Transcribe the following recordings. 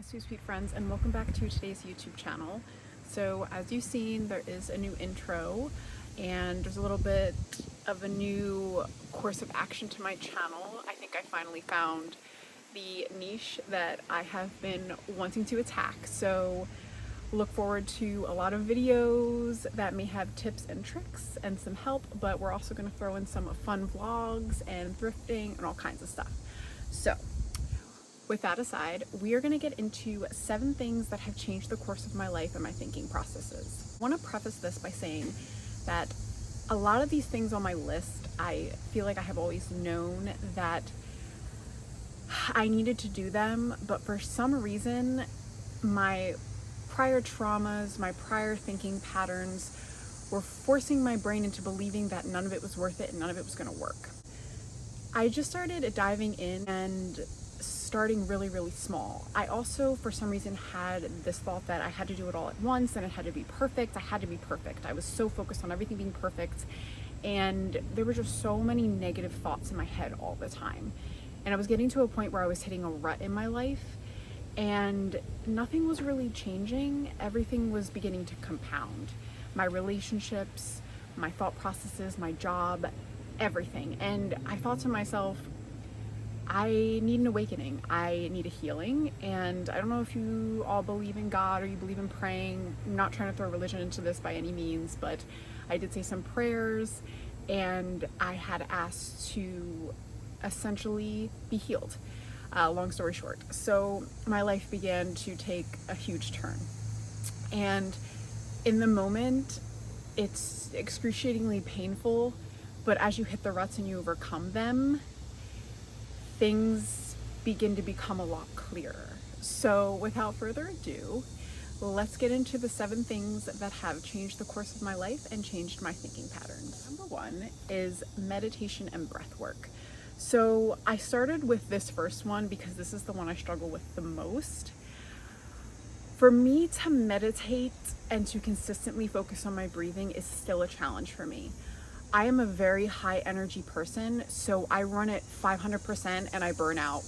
Sweet friends, and welcome back to today's YouTube channel. So as you've seen, there is a new intro and there's a little bit of a new course of action to my channel. I think I finally found the niche that I have been wanting to attack. So look forward to a lot of videos that may have tips and tricks and some help, but we're also going to throw in some fun vlogs and thrifting and all kinds of stuff. So with that aside, we are going to get into 7 things that have changed the course of my life and my thinking processes. I want to preface this by saying that a lot of these things on my list, I feel like I have always known that I needed to do them, but for some reason, my prior traumas, my prior thinking patterns were forcing my brain into believing that none of it was worth it and none of it was going to work. I just started diving in and starting really small. I also, for some reason, had this thought that I had to do it all at once and it had to be perfect. I had to be perfect. I was so focused on everything being perfect, and there were just so many negative thoughts in my head all the time. And I was getting to a point where I was hitting a rut in my life and nothing was really changing. Everything was beginning to compound. My relationships, my thought processes, my job, everything. And I thought to myself, I need an awakening. I need a healing. And I don't know if you all believe in God or you believe in praying. I'm not trying to throw religion into this by any means, but I did say some prayers and I had asked to essentially be healed. Long story short. So my life began to take a huge turn. And in the moment, it's excruciatingly painful, but as you hit the ruts and you overcome them, things begin to become a lot clearer. So without further ado, let's get into the 7 things that have changed the course of my life and changed my thinking patterns. Number 1 is meditation and breath work. So I started with this first one because this is the one I struggle with the most. For me to meditate and to consistently focus on my breathing is still a challenge for me. I am a very high energy person, so I run at 500% and I burn out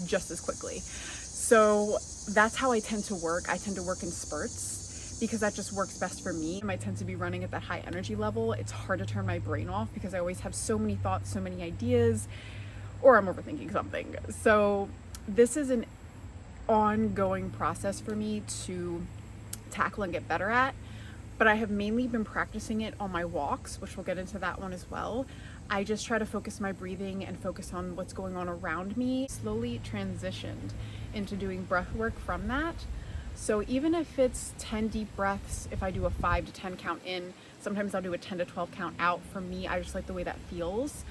just as quickly. So that's how I tend to work. I tend to work in spurts because that just works best for me. I tend to be running at that high energy level. It's hard to turn my brain off because I always have so many thoughts, so many ideas, or I'm overthinking something. So this is an ongoing process for me to tackle and get better at. But I have mainly been practicing it on my walks, which we'll get into that one as well. I just try to focus my breathing and focus on what's going on around me. Slowly transitioned into doing breath work from that. So even if it's 10 deep breaths, if I do a 5 to 10 count in, sometimes I'll do a 10 to 12 count out. For me, I just like the way that feels.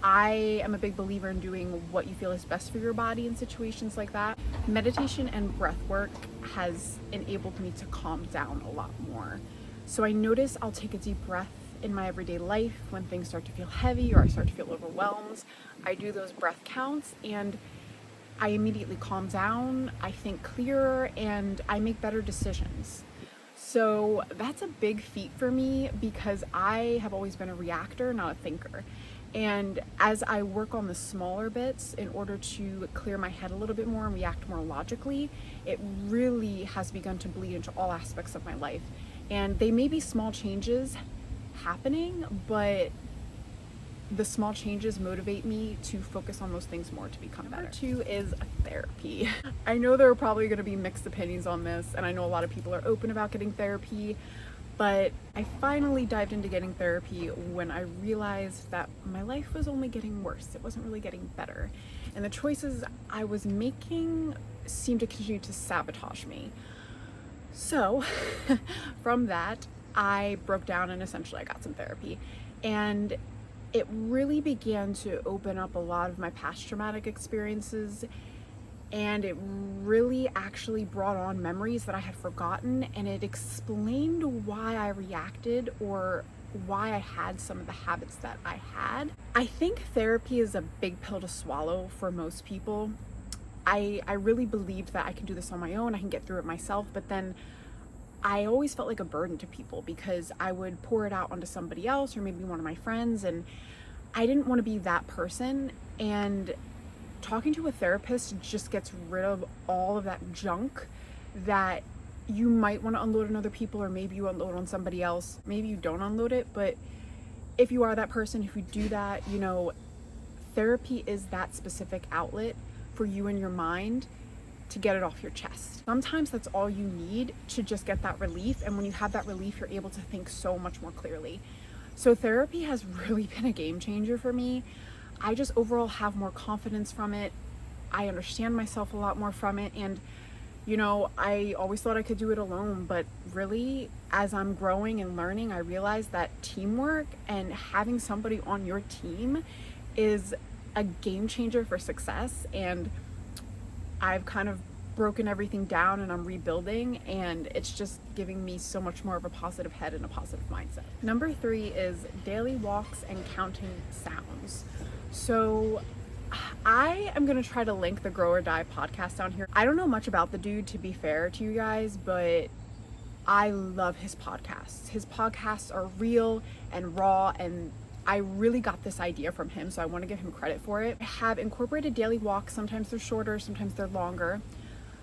I am a big believer in doing what you feel is best for your body in situations like that. Meditation and breath work has enabled me to calm down a lot more. So I notice I'll take a deep breath in my everyday life when things start to feel heavy or I start to feel overwhelmed. I do those breath counts and I immediately calm down, I think clearer, and I make better decisions. So that's a big feat for me because I have always been a reactor, not a thinker. And as I work on the smaller bits in order to clear my head a little bit more and react more logically, it really has begun to bleed into all aspects of my life. And they may be small changes happening, but the small changes motivate me to focus on those things more to become better. Number 2 is therapy. I know there are probably going to be mixed opinions on this, and I know a lot of people are open about getting therapy. But I finally dived into getting therapy when I realized that my life was only getting worse. It wasn't really getting better. And the choices I was making seemed to continue to sabotage me. So from that, I broke down and essentially I got some therapy. And it really began to open up a lot of my past traumatic experiences. And it really actually brought on memories that I had forgotten, and it explained why I reacted or why I had some of the habits that I had. I think therapy is a big pill to swallow for most people. I really believed that I can do this on my own, I can get through it myself, but then I always felt like a burden to people because I would pour it out onto somebody else or maybe one of my friends, and I didn't want to be that person. And talking to a therapist just gets rid of all of that junk that you might want to unload on other people, or maybe you unload on somebody else. Maybe you don't unload it, but if you are that person, if you do that, you know, therapy is that specific outlet for you and your mind to get it off your chest. Sometimes that's all you need to just get that relief. And when you have that relief, you're able to think so much more clearly. So therapy has really been a game changer for me. I just overall have more confidence from it. I understand myself a lot more from it. And you know, I always thought I could do it alone, but really, as I'm growing and learning, I realize that teamwork and having somebody on your team is a game changer for success. And I've kind of broken everything down and I'm rebuilding, and it's just giving me so much more of a positive head and a positive mindset. Number 3 is daily walks and counting sounds. So I am going to try to link the Grow or Die podcast down here. I don't know much about the dude, to be fair to you guys, but I love his podcasts. His podcasts are real and raw, and I really got this idea from him, so I want to give him credit for it. I have incorporated daily walks. Sometimes they're shorter, sometimes they're longer.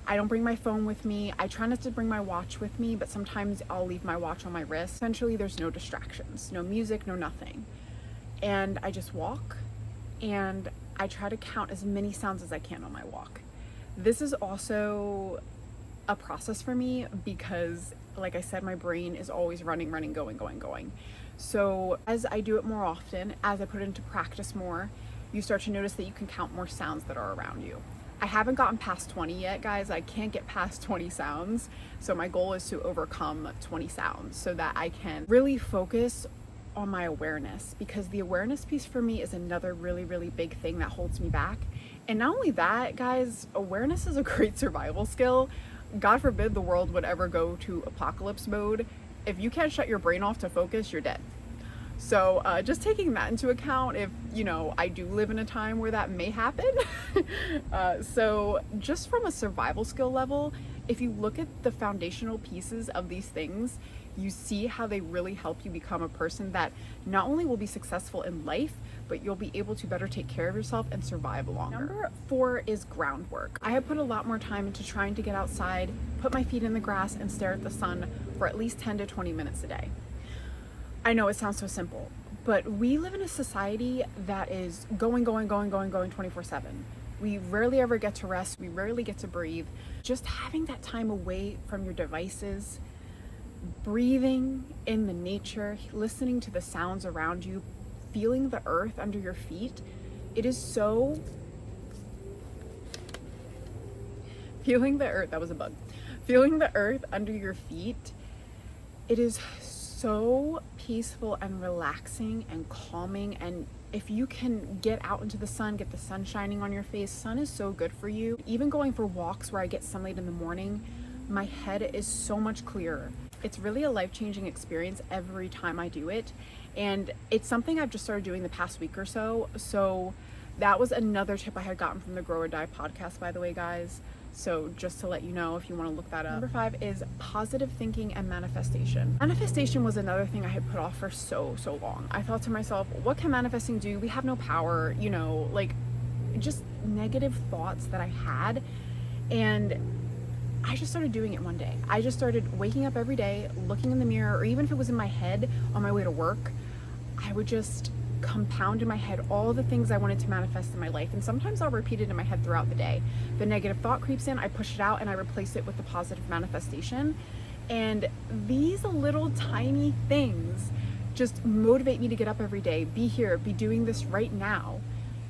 I don't bring my phone with me. I try not to bring my watch with me, but sometimes I'll leave my watch on my wrist. Essentially, there's no distractions, no music, no nothing. And I just walk, and I try to count as many sounds as I can on my walk. This is also a process for me because, like I said, my brain is always running, going. So as I do it more often, as I put it into practice more, you start to notice that you can count more sounds that are around you. I haven't gotten past 20 yet, guys. I can't get past 20 sounds. So my goal is to overcome 20 sounds so that I can really focus on my awareness, because the awareness piece for me is another really, really big thing that holds me back. And not only that, guys, awareness is a great survival skill. God forbid the world would ever go to apocalypse mode. If you can't shut your brain off to focus, you're dead. So just taking that into account, if, you know, I do live in a time where that may happen. So just from a survival skill level, if you look at the foundational pieces of these things, you see how they really help you become a person that not only will be successful in life, but you'll be able to better take care of yourself and survive longer. Number 4 is groundwork. I have put a lot more time into trying to get outside, put my feet in the grass, and stare at the sun for at least 10 to 20 minutes a day. I know it sounds so simple, but we live in a society that is going 24/7. We rarely ever get to rest. We rarely get to breathe. Just having that time away from your devices, breathing in the nature, listening to the sounds around you, feeling the earth under your feet, it is so... Feeling the earth, that was a bug. Feeling the earth under your feet, it is so peaceful and relaxing and calming. And if you can get out into the sun, get the sun shining on your face, sun is so good for you. Even going for walks where I get sunlight in the morning, my head is so much clearer. It's really a life-changing experience every time I do it. And it's something I've just started doing the past week or so. So that was another tip I had gotten from the Grow or Die podcast, by the way, guys. So just to let you know if you want to look that up. Number 5 is positive thinking and manifestation. Manifestation was another thing I had put off for so long. I thought to myself, what can manifesting do? We have no power, you know, like just negative thoughts that I had. And I just started doing it one day. I just started waking up every day, looking in the mirror, or even if it was in my head on my way to work, I would just compound in my head all the things I wanted to manifest in my life. And sometimes I'll repeat it in my head throughout the day. The negative thought creeps in, I push it out, and I replace it with the positive manifestation. And these little tiny things just motivate me to get up every day, be here, be doing this right now.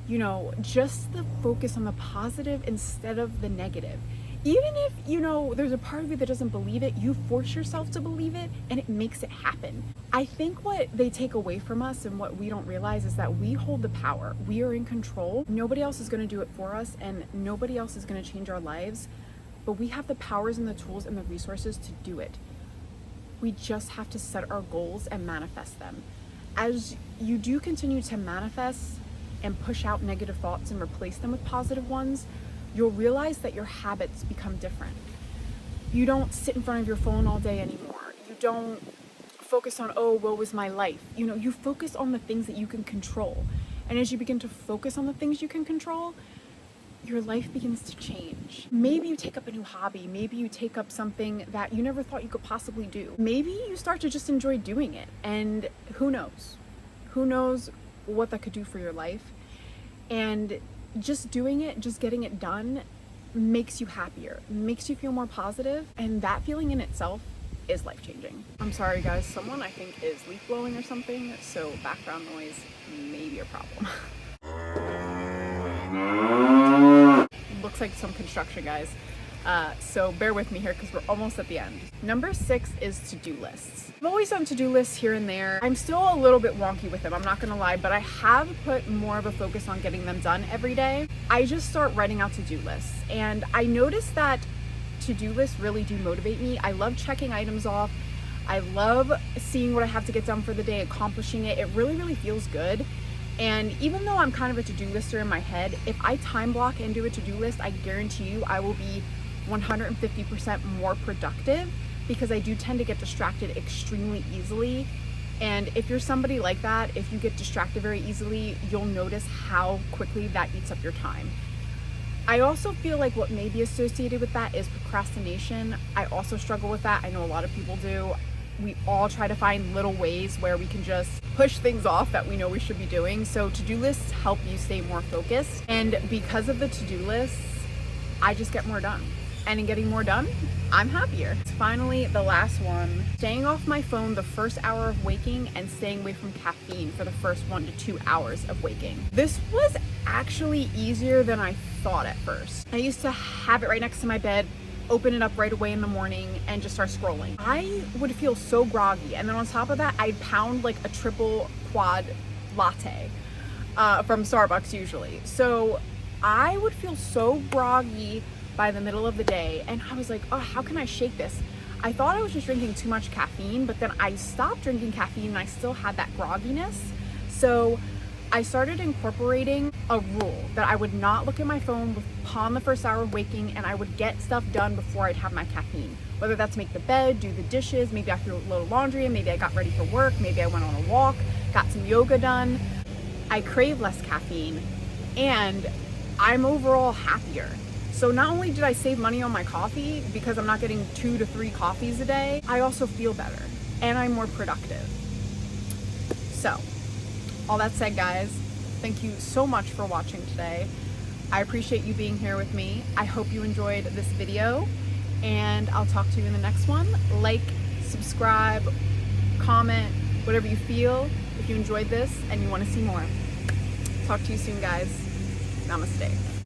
You know, just the focus on the positive instead of the negative. Even if, you know, there's a part of you that doesn't believe it, you force yourself to believe it and it makes it happen. I think what they take away from us and what we don't realize is that we hold the power. We are in control. Nobody else is going to do it for us, and nobody else is going to change our lives, but we have the powers and the tools and the resources to do it. We just have to set our goals and manifest them. As you do continue to manifest and push out negative thoughts and replace them with positive ones, you'll realize that your habits become different. You don't sit in front of your phone all day anymore. You don't focus on, oh, woe is my life. You know, you focus on the things that you can control. And as you begin to focus on the things you can control, your life begins to change. Maybe you take up a new hobby. Maybe you take up something that you never thought you could possibly do. Maybe you start to just enjoy doing it. And who knows? Who knows what that could do for your life? And just doing it, just getting it done, makes you happier, makes you feel more positive, and that feeling in itself is life-changing. I'm sorry guys, someone I think is leaf blowing or something, so background noise may be a problem. Looks like some construction, guys. So bear with me here because we're almost at the end. Number 6 is to-do lists. I've always done to-do lists here and there. I'm still a little bit wonky with them, I'm not gonna lie, but I have put more of a focus on getting them done every day. I just start writing out to-do lists, and I noticed that to-do lists really do motivate me. I love checking items off. I love seeing what I have to get done for the day, accomplishing it. It really, really feels good. And even though I'm kind of a to-do lister in my head, if I time block and do a to-do list, I guarantee you I will be 150% more productive, because I do tend to get distracted extremely easily. And if you're somebody like that, if you get distracted very easily, you'll notice how quickly that eats up your time. I also feel like what may be associated with that is procrastination. I also struggle with that. I know a lot of people do. We all try to find little ways where we can just push things off that we know we should be doing. So to-do lists help you stay more focused. And because of the to-do lists, I just get more done. And in getting more done, I'm happier. Finally, the last one, staying off my phone the first hour of waking and staying away from caffeine for the first 1 to 2 hours of waking. This was actually easier than I thought at first. I used to have it right next to my bed, open it up right away in the morning and just start scrolling. I would feel so groggy, and then on top of that, I'd pound like a triple quad latte from Starbucks usually. So I would feel so groggy by the middle of the day, and I was like, oh, how can I shake this? I thought I was just drinking too much caffeine, but then I stopped drinking caffeine and I still had that grogginess. So I started incorporating a rule that I would not look at my phone upon the first hour of waking, and I would get stuff done before I'd have my caffeine. Whether that's make the bed, do the dishes, maybe I threw a load of laundry in, maybe I got ready for work, maybe I went on a walk, got some yoga done. I crave less caffeine, and I'm overall happier. So not only did I save money on my coffee because I'm not getting 2 to 3 coffees a day, I also feel better and I'm more productive. So, all that said, guys, thank you so much for watching today. I appreciate you being here with me. I hope you enjoyed this video, and I'll talk to you in the next one. Like, subscribe, comment, whatever you feel if you enjoyed this and you want to see more. Talk to you soon, guys. Namaste.